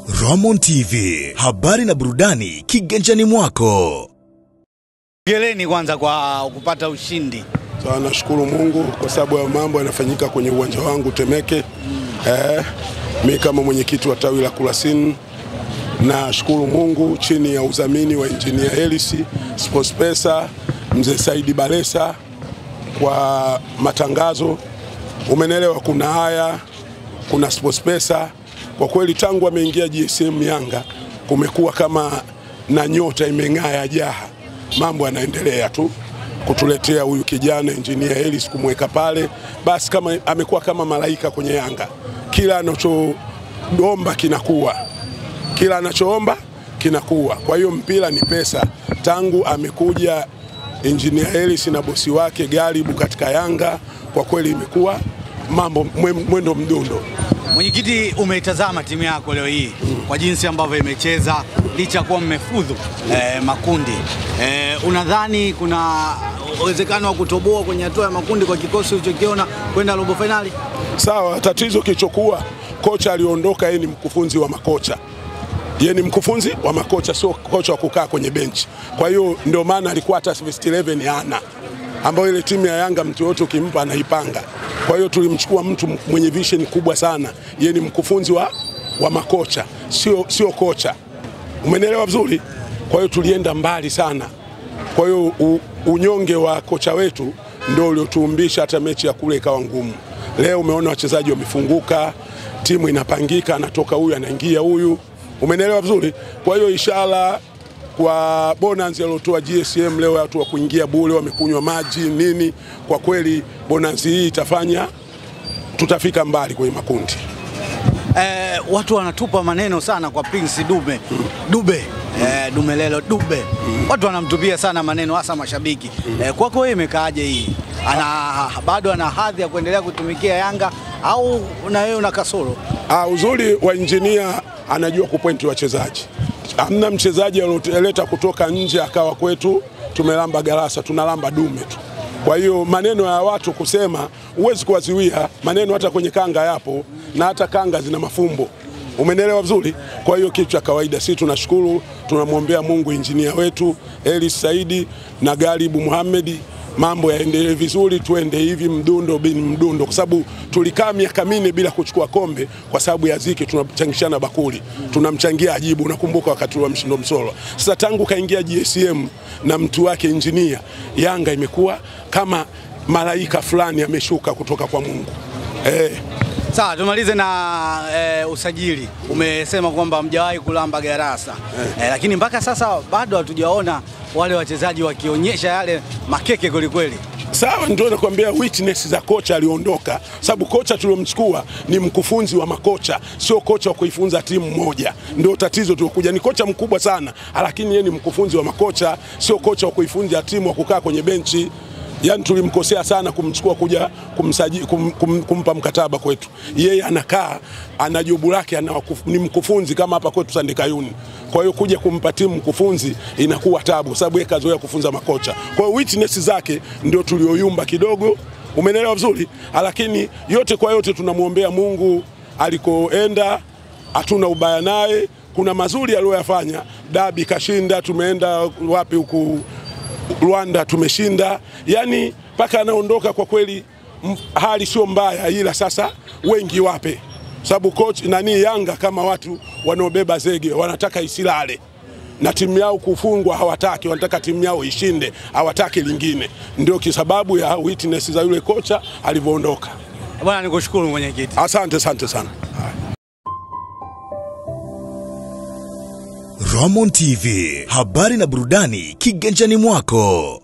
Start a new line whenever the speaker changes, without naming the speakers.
Ramon TV, habari na burudani kiganjani mwako.
Geleni kwanza kwa kupata ushindi.
So, nashukuru Mungu kwa sababu ya mambo yanafanyika kwenye uwanja wangu Temeke. Mimi kama mwenyekiti wa tawi la Kurasini nashukuru Mungu chini ya udhamini wa Engineer Elisi, SportsPesa, Mzee Saidi Balesa kwa matangazo. Umenelewa, kuna haya, kuna SportsPesa. Kwa kweli tangu ameingia GSM Yanga kumekuwa kama na nyota imeng'aa ya jaha. Mambo yanaendelea tu kutuletea huyu kijana Engineer Ellis, kumweka pale basi kama amekuwa kama malaika kwenye Yanga. Kila anachoomba kinakuwa, kila anachoomba kinakuwa. Kwa hiyo mpira ni pesa. Tangu amekuja Engineer Ellis na bosi wake Garibu katika Yanga, kwa kweli imekuwa mambo mwendo mdundo.
Mwenyekiti, umeitazama timu yako leo hii kwa jinsi ambavyo imecheza licha kuwa mmefudhu makundi. Unadhani kuna uwezekano wa kutoboa kwenye hatua ya makundi kwa kikosi ulichokiona kwenda robo finali?
Sawa, tatizo kilichokuwa kocha aliondoka, yeye ni mkufunzi wa makocha. Yeye ni mkufunzi wa makocha, sio kocha wa kukaa kwenye benchi. Kwa hiyo ndio maana alikuwa hata first 11 hana, ambayo ile timu ya Yanga mtu yote ukimpa anaipanga. Kwa hiyo tulimchukua mtu mwenye vision kubwa sana. Yeye ni mkufunzi wa makocha, sio kocha. Umenelewa vizuri? Kwa hiyo tulienda mbali sana. Kwa hiyo unyonge wa kocha wetu ndio uliotuumbisha hata mechi ya kule ikawa ngumu. Leo umeona wachezaji wamefunguka, timu inapangika, anatoka huyu anaingia huyu. Umenelewa vizuri? Kwa hiyo inshallah kwa bonanzi aliyotoa GSM leo, watu wa kuingia bure wamekunywa maji nini, kwa kweli bonanzi hii itafanya tutafika mbali kwenye makundi.
Watu wanatupa maneno sana kwa Prince Dube. Dumelelo Dube. Watu wanamtupia sana maneno, hasa mashabiki. Kwako wewe imekaaje hii? Bado ana hadhi ya kuendelea kutumikia Yanga au na wewe una kasoro?
Uzuri wa Engineer anajua kupointi wachezaji. Hamna mchezaji aliyeleta kutoka nje akawa kwetu tumelamba garasa, tunalamba dume tu. Kwa hiyo maneno ya watu kusema huwezi kuwaziwia, maneno hata kwenye kanga yapo, na hata kanga zina mafumbo. Umenelewa vizuri? Kwa hiyo kitu cha kawaida. Sisi tunashukuru, tunamwombea Mungu Engineer wetu Ellis Saidi na Garibu Muhammad, mambo yaendelee vizuri, tuende hivi mdundo bin mdundo, kwa sababu tulikaa miaka 4 bila kuchukua kombe kwa sababu ya ziki. Tunachangishana bakuli, tunamchangia Ajibu, unakumbuka wakati wa Mshindo Msolo. Sasa tangu kaingia GSM na mtu wake Engineer, Yanga imekuwa kama malaika fulani ameshuka kutoka kwa Mungu.
Sawa, tumalize na usajili. Umesema kwamba mjawahi kulamba garasa. Lakini mpaka sasa bado hatujaona wale wachezaji wakionyesha yale makeke kweli.
Sawa, ndio nakwambia witness za kocha aliondoka, sababu kocha tuliomchukua ni mkufunzi wa makocha, sio kocha wa kuifunza timu moja. Ndio tatizo tulikuja, ni kocha mkubwa sana, lakini yeye ni mkufunzi wa makocha, sio kocha wa kuifunza timu wa kukaa kwenye benchi. Yaani tulimkosea sana kumchukua kuja kumpa mkataba kwetu. Yeye anakaa, ana jobu lake, ni mkufunzi kama hapa kwetu Sandikayuni. Kwa hiyo kuja kumpa timu mkufunzi inakuwa tabu, sababu yeye kazoea kufunza makocha. Kwa hiyo witness zake ndio tulioyumba kidogo. Umenelewa vizuri? Lakini yote kwa yote tunamwombea Mungu alikoenda, hatuna ubaya naye. Kuna mazuri aliyoyafanya. Dabi kashinda, tumeenda wapi huku Rwanda tumeshinda. Yani paka anaondoka, kwa kweli hali sio mbaya, ila sasa wengi wape, sababu coach Yanga kama watu wanaobeba zege wanataka isilale na timu yao kufungwa hawataki, wanataka timu yao ishinde, hawataki lingine. Ndio kisababu ya witness za yule kocha alivyoondoka.
Bwana, nikushukuru mwenyekiti.
Asante sana.
Ramon TV, habari na burudani kiganjani mwako.